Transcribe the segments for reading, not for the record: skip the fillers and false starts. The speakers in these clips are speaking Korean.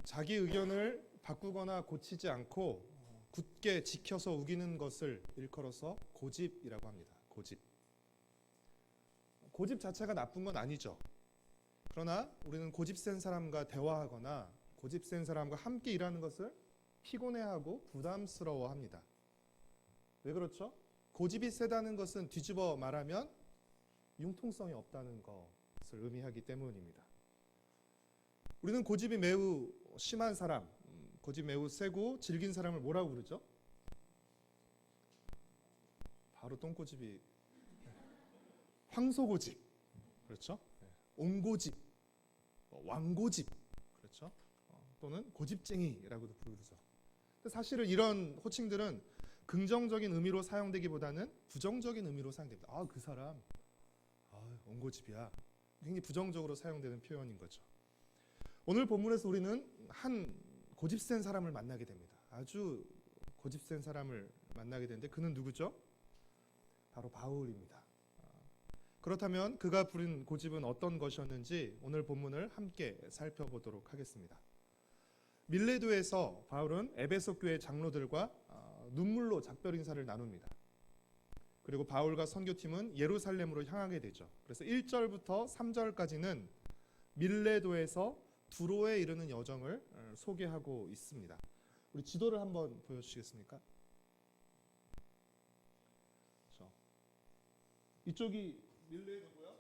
자기 의견을 바꾸거나 고치지 않고 굳게 지켜서 우기는 것을 일컬어서 고집이라고 합니다. 고집. 고집 자체가 나쁜 건 아니죠. 그러나 우리는 고집센 사람과 대화하거나 고집센 사람과 함께 일하는 것을 피곤해하고 부담스러워합니다. 왜 그렇죠? 고집이 세다는 것은 뒤집어 말하면 융통성이 없다는 것을 의미하기 때문입니다. 우리는 고집이 매우 심한 사람, 고집 매우 세고 질긴 사람을 뭐라고 부르죠? 바로 똥고집이 황소고집, 그렇죠? 옹고집, 왕고집, 그렇죠? 또는 고집쟁이라고도 부르죠. 근데 사실은 이런 호칭들은 긍정적인 의미로 사용되기보다는 부정적인 의미로 사용됩니다. 그 사람, 옹고집이야. 굉장히 부정적으로 사용되는 표현인 거죠. 오늘 본문에서 우리는 한 고집센 사람을 만나게 됩니다. 아주 고집센 사람을 만나게 되는데 그는 누구죠? 바로 바울입니다. 그렇다면 그가 부린 고집은 어떤 것이었는지 오늘 본문을 함께 살펴보도록 하겠습니다. 밀레도에서 바울은 에베소 교회 장로들과 눈물로 작별 인사를 나눕니다. 그리고 바울과 선교팀은 예루살렘으로 향하게 되죠. 그래서 1절부터 3절까지는 밀레도에서 두로에 이르는 여정을 소개하고 있습니다. 우리 지도를 한번 보여주시겠습니까? 그렇죠. 이쪽이 밀레도고요.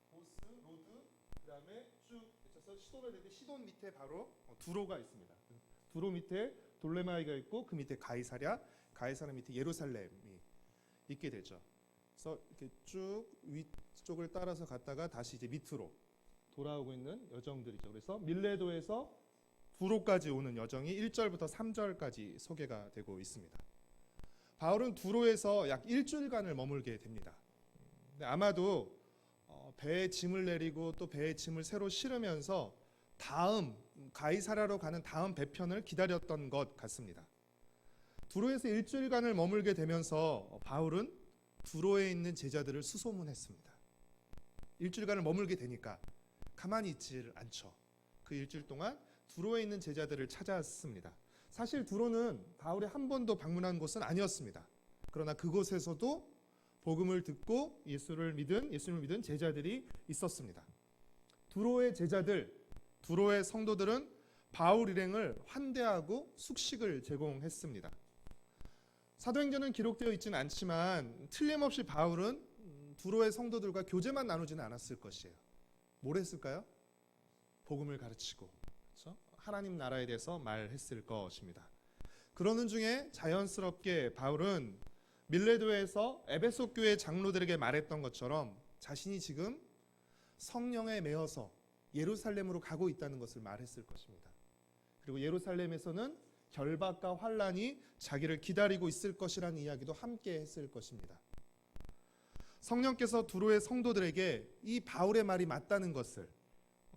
보스, 로드, 그다음에 쭉 그쳐서 시돈을 내는데 시돈 밑에 바로 두로가 있습니다. 두로 밑에 돌레마이가 있고 그 밑에 가이사랴 밑에 예루살렘이 있게 되죠. 그래서 이렇게 쭉 위쪽을 따라서 갔다가 다시 이제 밑으로 돌아오고 있는 여정들이죠. 그래서 밀레도에서 두로까지 오는 여정이 1절부터 3절까지 소개가 되고 있습니다. 바울은 두로에서 약 일주일간을 머물게 됩니다. 아마도 배에 짐을 내리고 또 배에 짐을 새로 실으면서 다음 가이사랴로 가는 다음 배편을 기다렸던 것 같습니다. 두로에서 일주일간을 머물게 되면서 바울은 두로에 있는 제자들을 수소문했습니다. 일주일간을 머물게 되니까 가만히 있지를 않죠. 그 일주일 동안 두로에 있는 제자들을 찾아왔습니다. 사실 두로는 바울이 한 번도 방문한 곳은 아니었습니다. 그러나 그곳에서도 복음을 듣고 예수님을 믿은 제자들이 있었습니다. 두로의 제자들, 두로의 성도들은 바울 일행을 환대하고 숙식을 제공했습니다. 사도행전은 기록되어 있지는 않지만 틀림없이 바울은 두로의 성도들과 교제만 나누지는 않았을 것이에요. 뭘 했을까요? 복음을 가르치고, 그렇죠? 하나님 나라에 대해서 말했을 것입니다. 그러는 중에 자연스럽게 바울은 밀레도에서 에베소 교회 장로들에게 말했던 것처럼 자신이 지금 성령에 매어서 예루살렘으로 가고 있다는 것을 말했을 것입니다. 그리고 예루살렘에서는 결박과 환란이 자기를 기다리고 있을 것이라는 이야기도 함께 했을 것입니다. 성령께서 두로의 성도들에게 이 바울의 말이 맞다는 것을,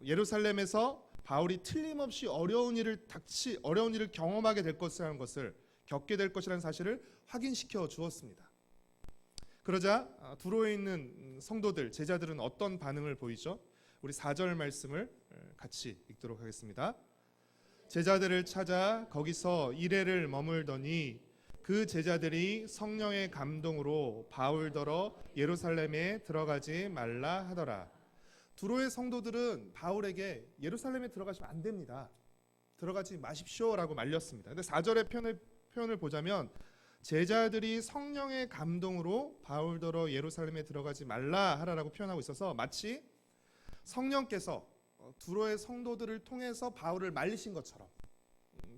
예루살렘에서 바울이 틀림없이 어려운 일을 경험하게 될 것이라는 것을, 겪게 될 것이라는 사실을 확인시켜 주었습니다. 그러자 두로에 있는 성도들, 제자들은 어떤 반응을 보이죠? 우리 4절 말씀을 같이 읽도록 하겠습니다. 제자들을 찾아 거기서 이레를 머물더니 그 제자들이 성령의 감동으로 바울더러 예루살렘에 들어가지 말라 하더라. 두로의 성도들은 바울에게 예루살렘에 들어가시면 안 됩니다. 들어가지 마십시오라고 말렸습니다. 근데 4절의 표현을 보자면 제자들이 성령의 감동으로 바울더러 예루살렘에 들어가지 말라 하라라고 표현하고 있어서 마치 성령께서 두로의 성도들을 통해서 바울을 말리신 것처럼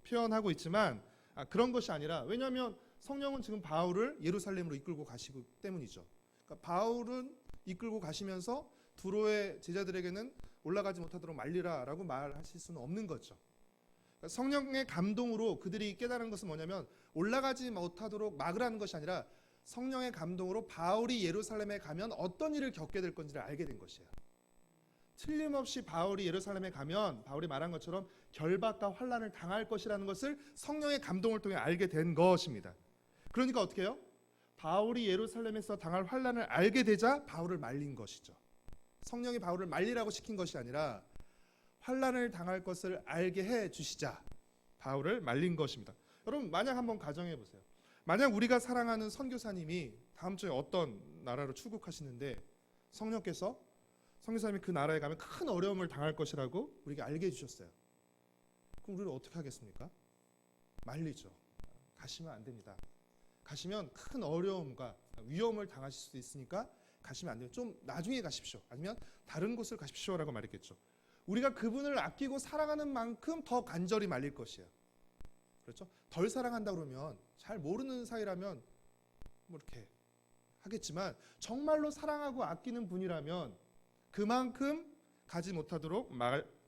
표현하고 있지만 그런 것이 아니라, 왜냐하면 성령은 지금 바울을 예루살렘으로 이끌고 가시기 때문이죠. 그러니까 바울은 이끌고 가시면서 두로의 제자들에게는 올라가지 못하도록 말리라라고 말하실 수는 없는 거죠. 그러니까 성령의 감동으로 그들이 깨달은 것은 뭐냐면 올라가지 못하도록 막으라는 것이 아니라 성령의 감동으로 바울이 예루살렘에 가면 어떤 일을 겪게 될 건지를 알게 된 것이에요. 틀림없이 바울이 예루살렘에 가면 바울이 말한 것처럼 결박과 환란을 당할 것이라는 것을 성령의 감동을 통해 알게 된 것입니다. 그러니까 어떻게 해요? 바울이 예루살렘에서 당할 환란을 알게 되자 바울을 말린 것이죠. 성령이 바울을 말리라고 시킨 것이 아니라 환난을 당할 것을 알게 해 주시자 바울을 말린 것입니다. 여러분 만약 한번 가정해 보세요. 만약 우리가 사랑하는 선교사님이 다음 주에 어떤 나라로 출국하시는데 성령께서 선교사님이 그 나라에 가면 큰 어려움을 당할 것이라고 우리가 알게 해주셨어요. 그럼 우리는 어떻게 하겠습니까? 말리죠. 가시면 안 됩니다. 가시면 큰 어려움과 위험을 당하실 수도 있으니까 가시면 안 돼요. 좀 나중에 가십시오. 아니면 다른 곳을 가십시오라고 말했겠죠. 우리가 그분을 아끼고 사랑하는 만큼 더 간절히 말릴 것이에요. 그렇죠? 덜 사랑한다 그러면 잘 모르는 사이라면 뭐 이렇게 하겠지만 정말로 사랑하고 아끼는 분이라면 그만큼 가지 못하도록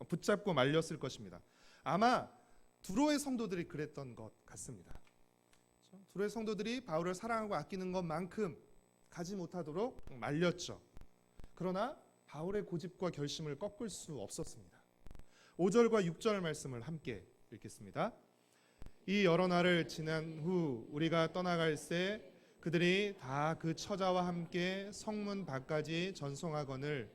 붙잡고 말렸을 것입니다. 아마 두로의 성도들이 그랬던 것 같습니다. 그렇죠? 두로의 성도들이 바울을 사랑하고 아끼는 것만큼 가지 못하도록 말렸죠. 그러나 바울의 고집과 결심을 꺾을 수 없었습니다. 5절과 6절 말씀을 함께 읽겠습니다. 이 여러 날을 지난 후 우리가 떠나갈새 그들이 다 그 처자와 함께 성문 밖까지 전송하거늘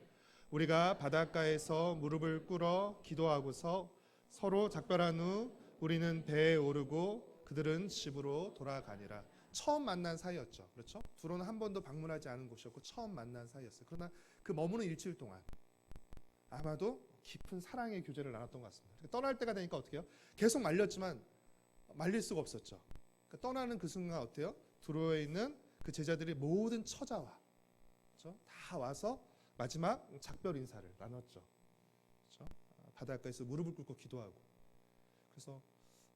우리가 바닷가에서 무릎을 꿇어 기도하고서 서로 작별한 후 우리는 배에 오르고 그들은 집으로 돌아가니라. 처음 만난 사이였죠. 그렇죠? 두로는 한 번도 방문하지 않은 곳이었고 처음 만난 사이였어요. 그러나 그 머무는 일주일 동안 아마도 깊은 사랑의 교제를 나눴던 것 같습니다. 떠날 때가 되니까 어떻게 해요? 계속 말렸지만 말릴 수가 없었죠. 그러니까 떠나는 그 순간 어때요? 두로에 있는 그 제자들이 모든 처자와 그렇죠? 다 와서 마지막 작별 인사를 나눴죠. 그렇죠? 바닷가에서 무릎을 꿇고 기도하고. 그래서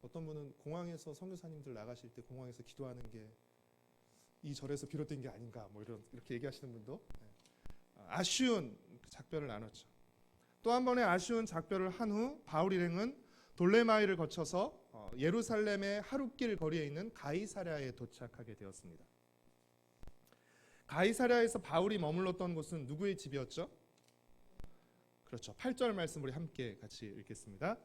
어떤 분은 공항에서 선교사님들 나가실 때 공항에서 기도하는 게 이 절에서 비롯된 게 아닌가 뭐 이렇게 얘기하시는 분도 아쉬운 작별을 나눴죠. 또 한 번의 아쉬운 작별을 한 후 바울 일행은 돌레마이를 거쳐서 예루살렘의 하룻길 거리에 있는 가이사랴에 도착하게 되었습니다. 가이사랴에서 바울이 머물렀던 곳은 누구의 집이었죠? 그렇죠. 8절 말씀 우리 함께 같이 읽겠습니다.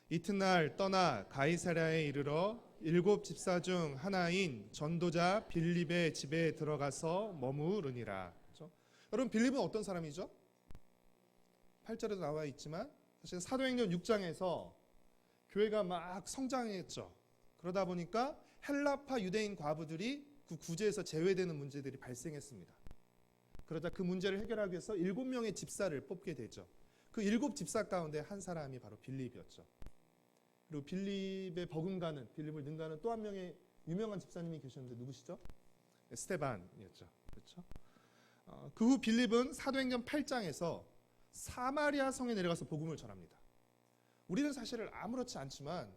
이튿날 떠나 가이사랴에 이르러 7 집사 중 하나인 전도자 빌립의 집에 들어가서 머무르니라. 그렇죠? 여러분 빌립은 어떤 사람이죠? 8절에도 나와 있지만 사실 사도행전 6장에서 교회가 막 성장했죠. 그러다 보니까 헬라파 유대인 과부들이 그 구제에서 제외되는 문제들이 발생했습니다. 그러자 그 문제를 해결하기 위해서 7명의 집사를 뽑게 되죠. 그 7 집사 가운데 한 사람이 바로 빌립이었죠. 그리고 빌립의 버금가는 빌립을 능가하는 또 한 명의 유명한 집사님이 계셨는데 누구시죠? 스테반이었죠. 그렇죠? 그 후 빌립은 사도행전 8장에서 사마리아 성에 내려가서 복음을 전합니다. 우리는 사실 아무렇지 않지만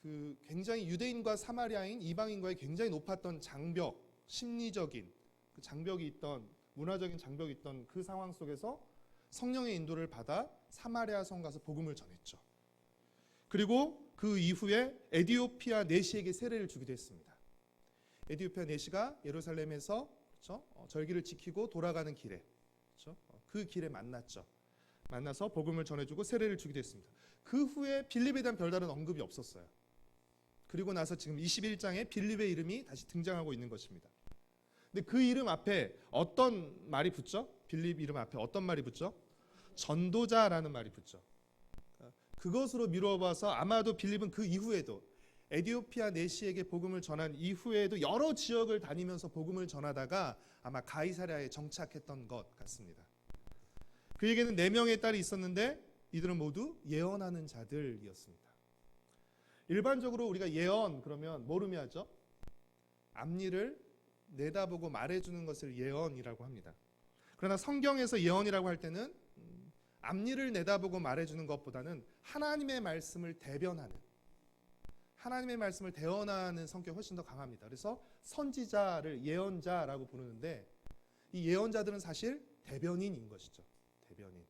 그 굉장히 유대인과 사마리아인 이방인과의 굉장히 높았던 장벽, 심리적인 그 장벽이 있던 문화적인 장벽이 있던 그 상황 속에서 성령의 인도를 받아 사마리아 성 가서 복음을 전했죠. 그리고 그 이후에 에디오피아 내시에게 세례를 주기도 했습니다. 에디오피아 내시가 예루살렘에서 그렇죠? 절기를 지키고 돌아가는 길에 그렇죠? 그 길에 만났죠. 만나서 복음을 전해주고 세례를 주기도 했습니다. 그 후에 빌립에 대한 별다른 언급이 없었어요. 그리고 나서 지금 21장에 빌립의 이름이 다시 등장하고 있는 것입니다. 근데 그 이름 앞에 어떤 말이 붙죠? 빌립 이름 앞에 어떤 말이 붙죠? 전도자라는 말이 붙죠. 그것으로 미루어봐서 아마도 빌립은 그 이후에도 에디오피아 내시에게 복음을 전한 이후에도 여러 지역을 다니면서 복음을 전하다가 아마 가이사랴에 정착했던 것 같습니다. 그에게는 4명의 딸이 있었는데 이들은 모두 예언하는 자들이었습니다. 일반적으로 우리가 예언 그러면 뭘 의미하죠? 앞일을 내다보고 말해주는 것을 예언이라고 합니다. 그러나 성경에서 예언이라고 할 때는 앞일을 내다보고 말해주는 것보다는 하나님의 말씀을 대변하는 하나님의 말씀을 대언하는 성격이 훨씬 더 강합니다. 그래서 선지자를 예언자라고 부르는데 이 예언자들은 사실 대변인인 것이죠. 대변인.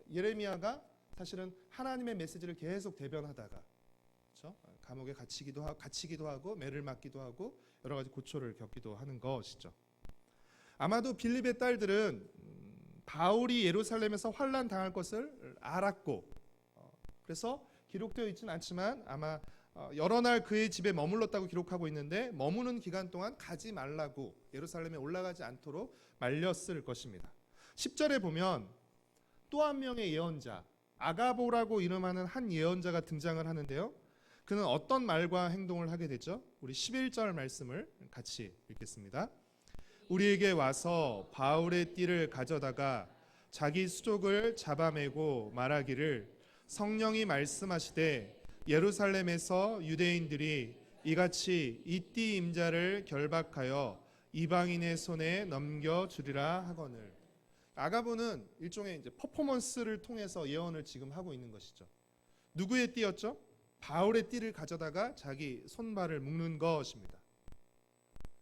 예레미야가 사실은 하나님의 메시지를 계속 대변하다가 그렇죠? 감옥에 갇히기도 하고 매를 맞기도 하고 여러 가지 고초를 겪기도 하는 것이죠. 아마도 빌립의 딸들은 바울이 예루살렘에서 환난 당할 것을 알았고 그래서 기록되어 있지는 않지만 아마 여러 날 그의 집에 머물렀다고 기록하고 있는데 머무는 기간 동안 가지 말라고 예루살렘에 올라가지 않도록 말렸을 것입니다. 10절에 보면 또 한 명의 예언자 아가보라고 이름하는 한 예언자가 등장을 하는데요. 그는 어떤 말과 행동을 하게 되죠? 우리 11절 말씀을 같이 읽겠습니다. 우리에게 와서 바울의 띠를 가져다가 자기 수족을 잡아매고 말하기를 성령이 말씀하시되 예루살렘에서 유대인들이 이같이 이 띠 임자를 결박하여 이방인의 손에 넘겨주리라 하거늘. 아가보는 일종의 이제 퍼포먼스를 통해서 예언을 지금 하고 있는 것이죠. 누구의 띠였죠? 바울의 띠를 가져다가 자기 손발을 묶는 것입니다.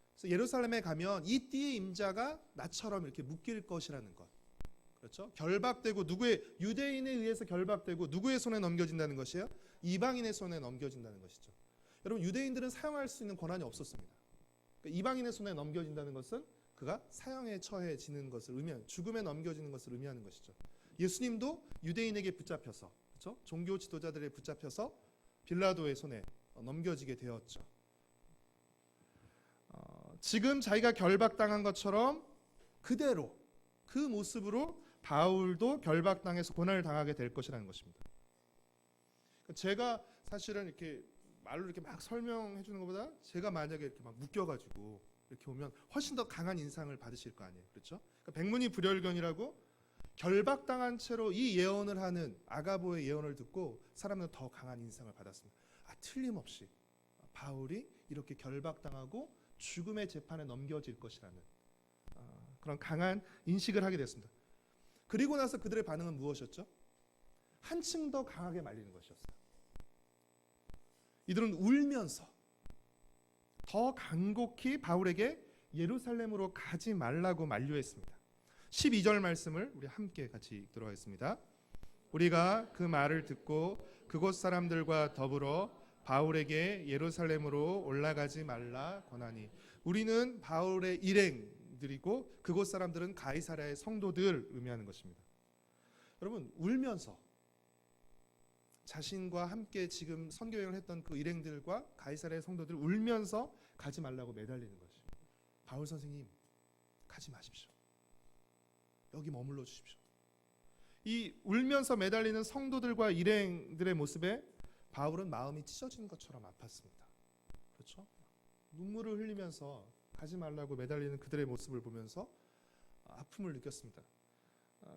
그래서 예루살렘에 가면 이 띠의 임자가 나처럼 이렇게 묶일 것이라는 것. 그렇죠? 결박되고 누구의 유대인에 의해서 결박되고 누구의 손에 넘겨진다는 것이에요? 이방인의 손에 넘겨진다는 것이죠. 여러분 유대인들은 사용할 수 있는 권한이 없었습니다. 그러니까 이방인의 손에 넘겨진다는 것은 그가 사형에 처해지는 것을 의미하는, 죽음에 넘겨지는 것을 의미하는 것이죠. 예수님도 유대인에게 붙잡혀서, 그렇죠? 종교 지도자들에 붙잡혀서 빌라도의 손에 넘겨지게 되었죠. 지금 자기가 결박당한 것처럼 그대로 그 모습으로 바울도 결박당해서 고난을 당하게 될 것이라는 것입니다. 제가 사실은 이렇게 말로 이렇게 막 설명해 주는 것보다 제가 만약에 이렇게 막 묶여가지고 이렇게 오면 훨씬 더 강한 인상을 받으실 거 아니에요, 그렇죠? 그러니까 백문이 불여일견이라고 결박당한 채로 이 예언을 하는 아가보의 예언을 듣고 사람은 더 강한 인상을 받았습니다. 틀림없이 바울이 이렇게 결박당하고 죽음의 재판에 넘겨질 것이라는 그런 강한 인식을 하게 됐습니다. 그리고 나서 그들의 반응은 무엇이었죠? 한층 더 강하게 말리는 것이었어요. 이들은 울면서 더 간곡히 바울에게 예루살렘으로 가지 말라고 만류했습니다. 12절 말씀을 우리 함께 같이 읽도록 하겠습니다. 우리가 그 말을 듣고 그곳 사람들과 더불어 바울에게 예루살렘으로 올라가지 말라 권하니. 우리는 바울의 일행들이고 그곳 사람들은 가이사랴의 성도들 의미하는 것입니다. 여러분 울면서 자신과 함께 지금 선교여행을 했던 그 일행들과 가이사랴의 성도들 울면서 가지 말라고 매달리는 것이죠. 바울 선생님 가지 마십시오. 여기 머물러 주십시오. 이 울면서 매달리는 성도들과 일행들의 모습에 바울은 마음이 찢어지는 것처럼 아팠습니다. 그렇죠? 눈물을 흘리면서 가지 말라고 매달리는 그들의 모습을 보면서 아픔을 느꼈습니다.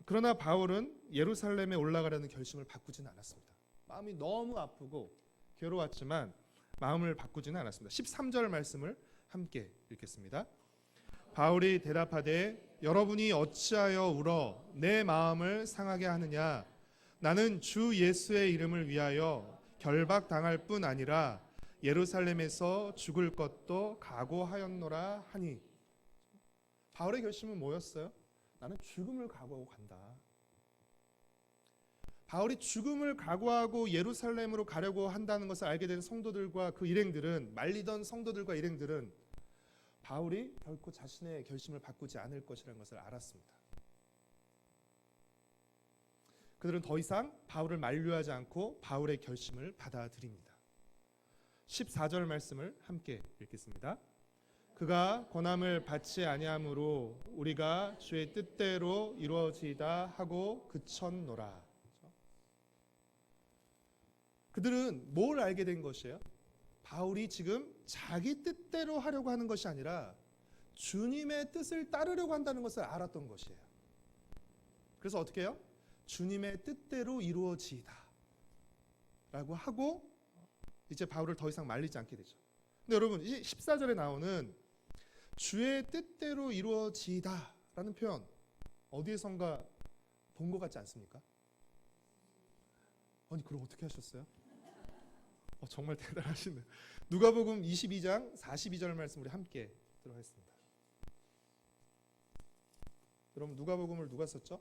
그러나 바울은 예루살렘에 올라가려는 결심을 바꾸지는 않았습니다. 마음이 너무 아프고 괴로웠지만 마음을 바꾸지는 않았습니다. 13절 말씀을 함께 읽겠습니다. 바울이 대답하되 여러분이 어찌하여 울어 내 마음을 상하게 하느냐. 나는 주 예수의 이름을 위하여 결박당할 뿐 아니라 예루살렘에서 죽을 것도 각오하였노라 하니. 바울의 결심은 뭐였어요? 나는 죽음을 각오하고 간다. 바울이 죽음을 각오하고 예루살렘으로 가려고 한다는 것을 알게 된 성도들과 그 일행들은, 말리던 성도들과 일행들은 바울이 결코 자신의 결심을 바꾸지 않을 것이라는 것을 알았습니다. 그들은 더 이상 바울을 만류하지 않고 바울의 결심을 받아들입니다. 14절 말씀을 함께 읽겠습니다. 그가 권함을 받지 아니하므로 우리가 주의 뜻대로 이루어지이다 하고 그쳤노라. 그들은 뭘 알게 된 것이에요? 바울이 지금 자기 뜻대로 하려고 하는 것이 아니라 주님의 뜻을 따르려고 한다는 것을 알았던 것이에요. 그래서 어떻게 해요? 주님의 뜻대로 이루어지이다 라고 하고 이제 바울을 더 이상 말리지 않게 되죠. 근데 여러분, 이 14절에 나오는 주의 뜻대로 이루어지이다 라는 표현 어디에선가 본 것 같지 않습니까? 아니 그럼 어떻게 하셨어요? 정말 대단하시네. 누가복음 22장 42절 말씀 우리 함께 들어가겠습니다. 여러분 누가복음을 누가 썼죠?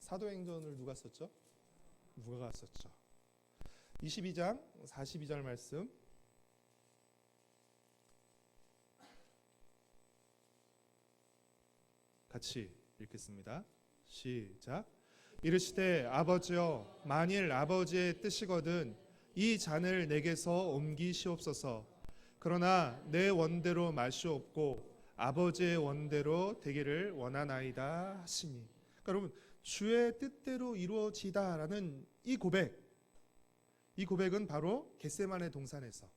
사도행전을 누가 썼죠? 누가가 썼죠. 22장 42절 말씀 같이 읽겠습니다. 시작. 이르시되 아버지여 만일 아버지의 뜻이거든 이 잔을 내게서 옮기시옵소서. 그러나 내 원대로 마시옵고 아버지의 원대로 되기를 원하나이다 하시니. 그러니까 여러분 주의 뜻대로 이루어지다라는 이 고백은 바로 겟세마네 동산에서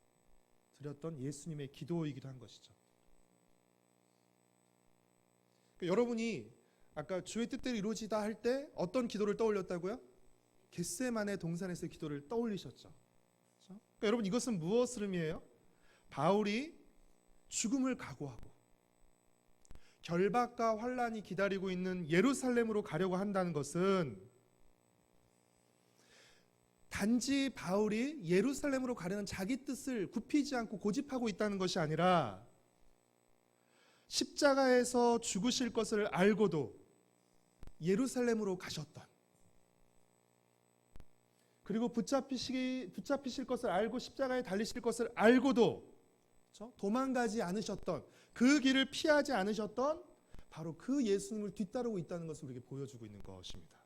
드렸던 예수님의 기도이기도 한 것이죠. 그러니까 여러분이 아까 주의 뜻대로 이루어지다 할 때 어떤 기도를 떠올렸다고요? 겟세마네 동산에서의 기도를 떠올리셨죠. 그렇죠? 그러니까 여러분 이것은 무엇을 의미해요? 바울이 죽음을 각오하고 결박과 환란이 기다리고 있는 예루살렘으로 가려고 한다는 것은 단지 바울이 예루살렘으로 가려는 자기 뜻을 굽히지 않고 고집하고 있다는 것이 아니라 십자가에서 죽으실 것을 알고도 예루살렘으로 가셨던, 그리고 붙잡히실 것을 알고 십자가에 달리실 것을 알고도 도망가지 않으셨던, 그 길을 피하지 않으셨던 바로 그 예수님을 뒤따르고 있다는 것을 우리에게 보여주고 있는 것입니다.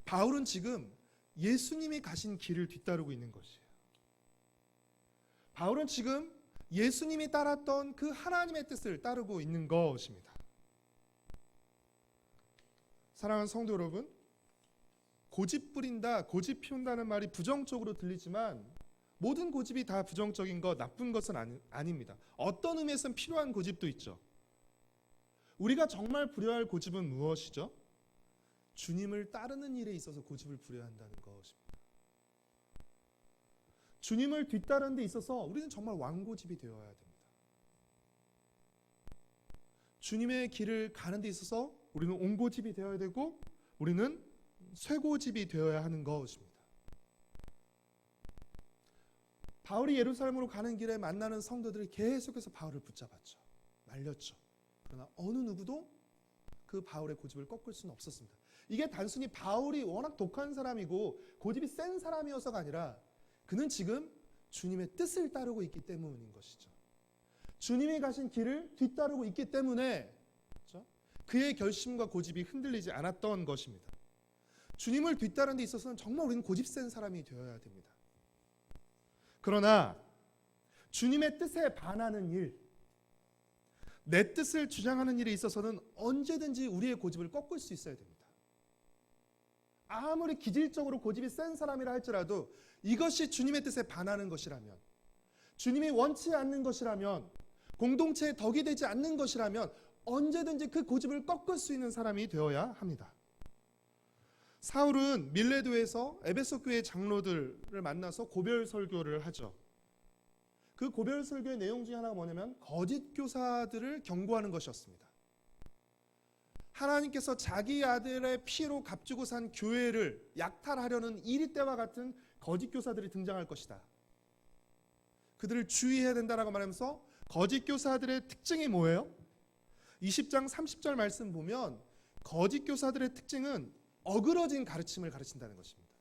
바울은 지금 예수님이 가신 길을 뒤따르고 있는 것이에요. 바울은 지금 예수님이 따랐던 그 하나님의 뜻을 따르고 있는 것입니다. 사랑하는 성도 여러분, 고집 부린다, 고집 피운다는 말이 부정적으로 들리지만 모든 고집이 다 부정적인 것, 나쁜 것은 아닙니다. 어떤 의미에서는 필요한 고집도 있죠. 우리가 정말 부려야 할 고집은 무엇이죠? 주님을 따르는 일에 있어서 고집을 부려야 한다는 것입니다. 주님을 뒤따르는 데 있어서 우리는 정말 왕고집이 되어야 됩니다. 주님의 길을 가는 데 있어서 우리는 옹고집이 되어야 되고 우리는 쇠고집이 되어야 하는 것입니다. 바울이 예루살렘으로 가는 길에 만나는 성도들이 계속해서 바울을 붙잡았죠. 말렸죠. 그러나 어느 누구도 그 바울의 고집을 꺾을 수는 없었습니다. 이게 단순히 바울이 워낙 독한 사람이고 고집이 센 사람이어서가 아니라 그는 지금 주님의 뜻을 따르고 있기 때문인 것이죠. 주님이 가신 길을 뒤따르고 있기 때문에 그렇죠? 그의 결심과 고집이 흔들리지 않았던 것입니다. 주님을 뒤따르는 데 있어서는 정말 우리는 고집 센 사람이 되어야 됩니다. 그러나 주님의 뜻에 반하는 일, 내 뜻을 주장하는 일에 있어서는 언제든지 우리의 고집을 꺾을 수 있어야 됩니다. 아무리 기질적으로 고집이 센 사람이라 할지라도 이것이 주님의 뜻에 반하는 것이라면, 주님이 원치 않는 것이라면, 공동체의 덕이 되지 않는 것이라면 언제든지 그 고집을 꺾을 수 있는 사람이 되어야 합니다. 사울은 밀레도에서 에베소 교회 장로들을 만나서 고별 설교를 하죠. 그 고별 설교의 내용 중에 하나가 뭐냐면 거짓 교사들을 경고하는 것이었습니다. 하나님께서 자기 아들의 피로 값주고 산 교회를 약탈하려는 이리 때와 같은 거짓 교사들이 등장할 것이다. 그들을 주의해야 된다라고 말하면서 거짓 교사들의 특징이 뭐예요? 20장 30절 말씀 보면 거짓 교사들의 특징은 어그러진 가르침을 가르친다는 것입니다.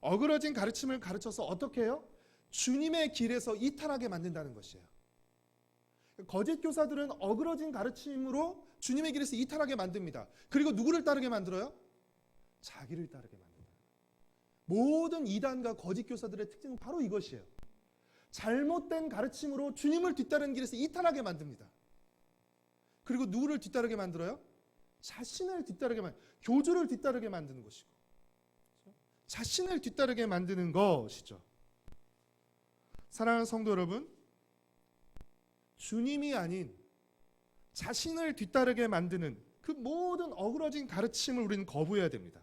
어그러진 가르침을 가르쳐서 어떻게 해요? 주님의 길에서 이탈하게 만든다는 것이에요. 거짓 교사들은 어그러진 가르침으로 주님의 길에서 이탈하게 만듭니다. 그리고 누구를 따르게 만들어요? 자기를 따르게 만든다. 모든 이단과 거짓 교사들의 특징은 바로 이것이에요. 잘못된 가르침으로 주님을 뒤따르는 길에서 이탈하게 만듭니다. 그리고 누구를 뒤따르게 만들어요? 자신을 뒤따르게 교주를 뒤따르게 만드는 것이고 자신을 뒤따르게 만드는 것이죠. 사랑하는 성도 여러분, 주님이 아닌 자신을 뒤따르게 만드는 그 모든 어그러진 가르침을 우리는 거부해야 됩니다.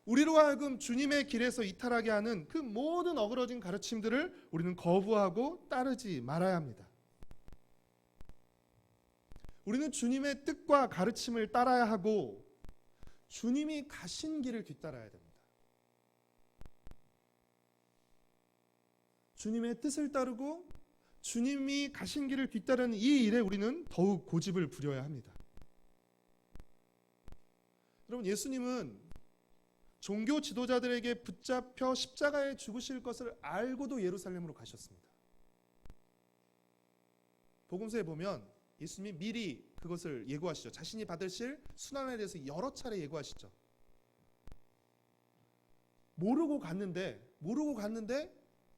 우리로 하여금 주님의 길에서 이탈하게 하는 그 모든 어그러진 가르침들을 우리는 거부하고 따르지 말아야 합니다. 우리는 주님의 뜻과 가르침을 따라야 하고 주님이 가신 길을 뒤따라야 됩니다. 주님의 뜻을 따르고 주님이 가신 길을 뒤따르는 이 일에 우리는 더욱 고집을 부려야 합니다. 여러분, 예수님은 종교 지도자들에게 붙잡혀 십자가에 죽으실 것을 알고도 예루살렘으로 가셨습니다. 복음서에 보면 예수님이 미리 그것을 예고하시죠. 자신이 받으실 순환에 대해서 여러 차례 예고하시죠. 모르고 갔는데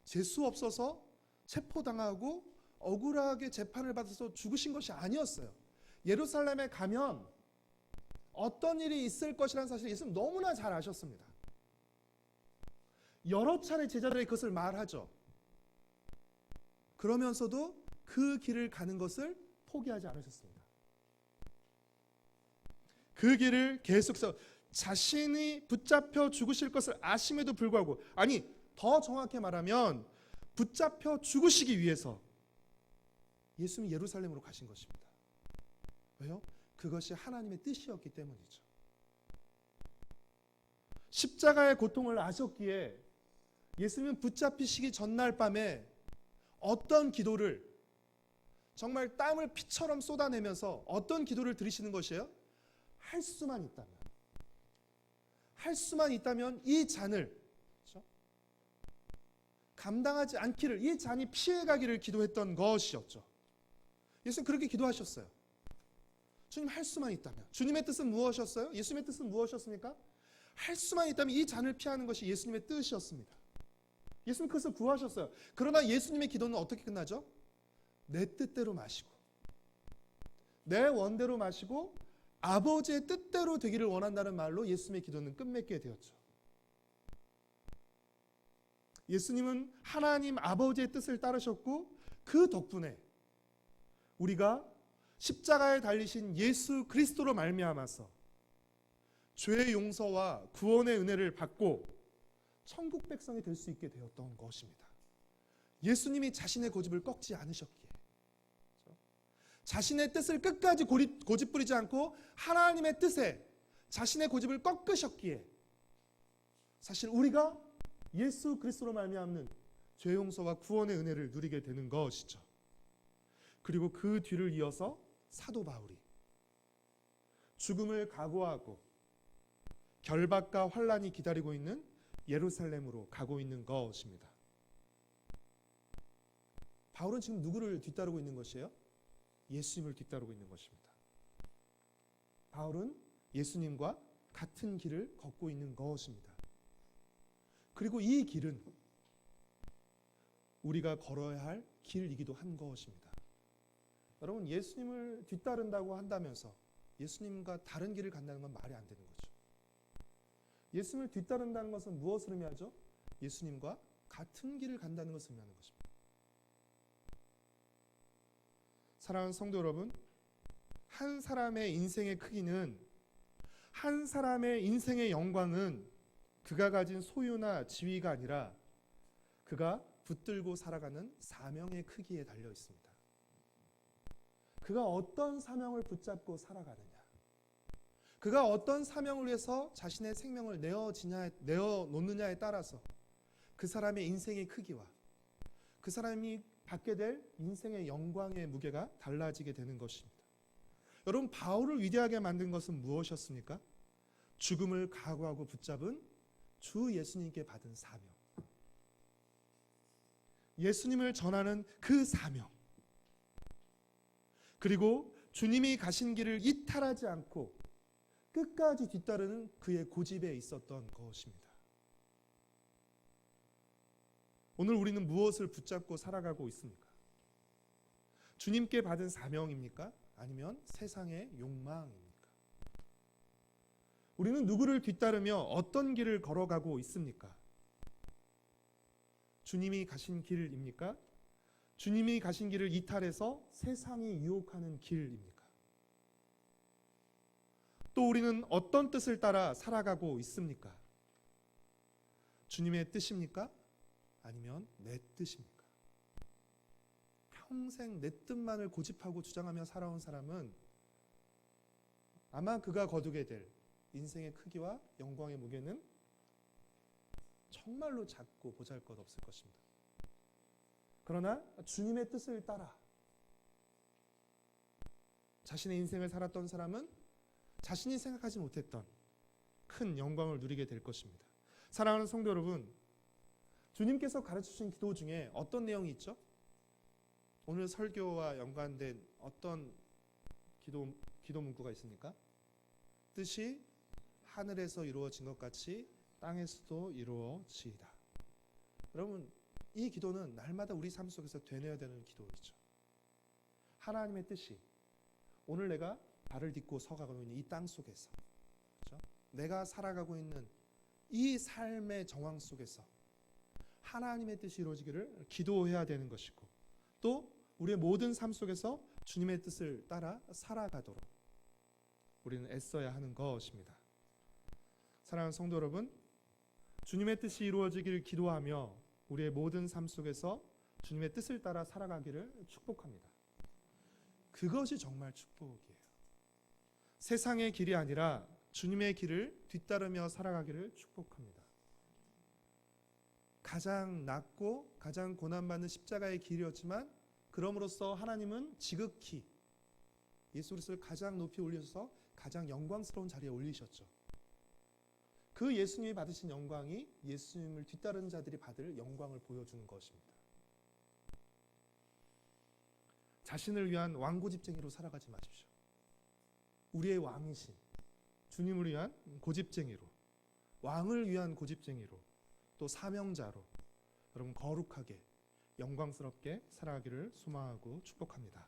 재수 없어서 체포당하고 억울하게 재판을 받아서 죽으신 것이 아니었어요. 예루살렘에 가면 어떤 일이 있을 것이라는 사실을 예수님 너무나 잘 아셨습니다. 여러 차례 제자들에게 그것을 말하죠. 그러면서도 그 길을 가는 것을 포기하지 않으셨습니다. 그 길을 계속해서 자신이 붙잡혀 죽으실 것을 아심에도 불구하고, 아니 더 정확히 말하면 붙잡혀 죽으시기 위해서 예수님이 예루살렘으로 가신 것입니다. 왜요? 그것이 하나님의 뜻이었기 때문이죠. 십자가의 고통을 아셨기에 예수님은 붙잡히시기 전날 밤에 어떤 기도를, 정말 땀을 피처럼 쏟아내면서 어떤 기도를 드리시는 것이에요? 할 수만 있다면 이 잔을, 그렇죠? 감당하지 않기를, 이 잔이 피해가기를 기도했던 것이었죠. 예수님 그렇게 기도하셨어요. 주님 할 수만 있다면. 주님의 뜻은 무엇이었어요? 예수님의 뜻은 무엇이었습니까? 할 수만 있다면 이 잔을 피하는 것이 예수님의 뜻이었습니다. 예수님 그것을 구하셨어요. 그러나 예수님의 기도는 어떻게 끝나죠? 내 뜻대로 마시고, 내 원대로 마시고 아버지의 뜻대로 되기를 원한다는 말로 예수님의 기도는 끝맺게 되었죠. 예수님은 하나님 아버지의 뜻을 따르셨고, 그 덕분에 우리가 십자가에 달리신 예수 그리스도로 말미암아서 죄의 용서와 구원의 은혜를 받고 천국 백성이 될 수 있게 되었던 것입니다. 예수님이 자신의 고집을 꺾지 않으셨기에, 자신의 뜻을 끝까지 고집부리지 않고 하나님의 뜻에 자신의 고집을 꺾으셨기에 사실 우리가 예수 그리스도로 말미암는 죄 용서와 구원의 은혜를 누리게 되는 것이죠. 그리고 그 뒤를 이어서 사도 바울이 죽음을 각오하고 결박과 환란이 기다리고 있는 예루살렘으로 가고 있는 것입니다. 바울은 지금 누구를 뒤따르고 있는 것이에요? 예수님을 뒤따르고 있는 것입니다. 바울은 예수님과 같은 길을 걷고 있는 것입니다. 그리고 이 길은 우리가 걸어야 할 길이기도 한 것입니다. 여러분, 예수님을 뒤따른다고 한다면서 예수님과 다른 길을 간다는 건 말이 안 되는 거죠. 예수님을 뒤따른다는 것은 무엇을 의미하죠? 예수님과 같은 길을 간다는 것을 의미하는 것입니다. 사랑하는 성도 여러분, 한 사람의 인생의 크기는, 한 사람의 인생의 영광은 그가 가진 소유나 지위가 아니라 그가 붙들고 살아가는 사명의 크기에 달려 있습니다. 그가 어떤 사명을 붙잡고 살아가느냐, 그가 어떤 사명을 위해서 자신의 생명을 내어놓느냐에 따라서 그 사람의 인생의 크기와 그 사람이 받게 될 인생의 영광의 무게가 달라지게 되는 것입니다. 여러분, 바울을 위대하게 만든 것은 무엇이었습니까? 죽음을 각오하고 붙잡은 주 예수님께 받은 사명, 예수님을 전하는 그 사명, 그리고 주님이 가신 길을 이탈하지 않고 끝까지 뒤따르는 그의 고집에 있었던 것입니다. 오늘 우리는 무엇을 붙잡고 살아가고 있습니까? 주님께 받은 사명입니까? 아니면 세상의 욕망입니까? 우리는 누구를 뒤따르며 어떤 길을 걸어가고 있습니까? 주님이 가신 길입니까? 주님이 가신 길을 이탈해서 세상이 유혹하는 길입니까? 또 우리는 어떤 뜻을 따라 살아가고 있습니까? 주님의 뜻입니까? 아니면 내 뜻입니까? 평생 내 뜻만을 고집하고 주장하며 살아온 사람은 아마 그가 거두게 될 인생의 크기와 영광의 무게는 정말로 작고 보잘것없을 것입니다. 그러나 주님의 뜻을 따라 자신의 인생을 살았던 사람은 자신이 생각하지 못했던 큰 영광을 누리게 될 것입니다. 사랑하는 성도 여러분, 주님께서 가르쳐주신 기도 중에 어떤 내용이 있죠? 오늘 설교와 연관된 어떤 기도 문구가 있습니까? 뜻이 하늘에서 이루어진 것 같이 땅에서도 이루어지이다. 여러분, 이 기도는 날마다 우리 삶 속에서 되뇌어야 되는 기도이죠. 하나님의 뜻이 오늘 내가 발을 딛고 서가고 있는 이 땅 속에서, 그렇죠? 내가 살아가고 있는 이 삶의 정황 속에서 하나님의 뜻이 이루어지기를 기도해야 되는 것이고, 또 우리의 모든 삶 속에서 주님의 뜻을 따라 살아가도록 우리는 애써야 하는 것입니다. 사랑하는 성도 여러분, 주님의 뜻이 이루어지기를 기도하며 우리의 모든 삶 속에서 주님의 뜻을 따라 살아가기를 축복합니다. 그것이 정말 축복이에요. 세상의 길이 아니라 주님의 길을 뒤따르며 살아가기를 축복합니다. 가장 낮고 가장 고난받는 십자가의 길이었지만 그럼으로써 하나님은 지극히 예수 그리스도를 가장 높이 올리셔서 가장 영광스러운 자리에 올리셨죠. 그 예수님이 받으신 영광이 예수님을 뒤따르는 자들이 받을 영광을 보여주는 것입니다. 자신을 위한 왕고집쟁이로 살아가지 마십시오. 우리의 왕이신 주님을 위한 고집쟁이로, 왕을 위한 고집쟁이로, 또 사명자로 여러분 거룩하게 영광스럽게 살아가기를 소망하고 축복합니다.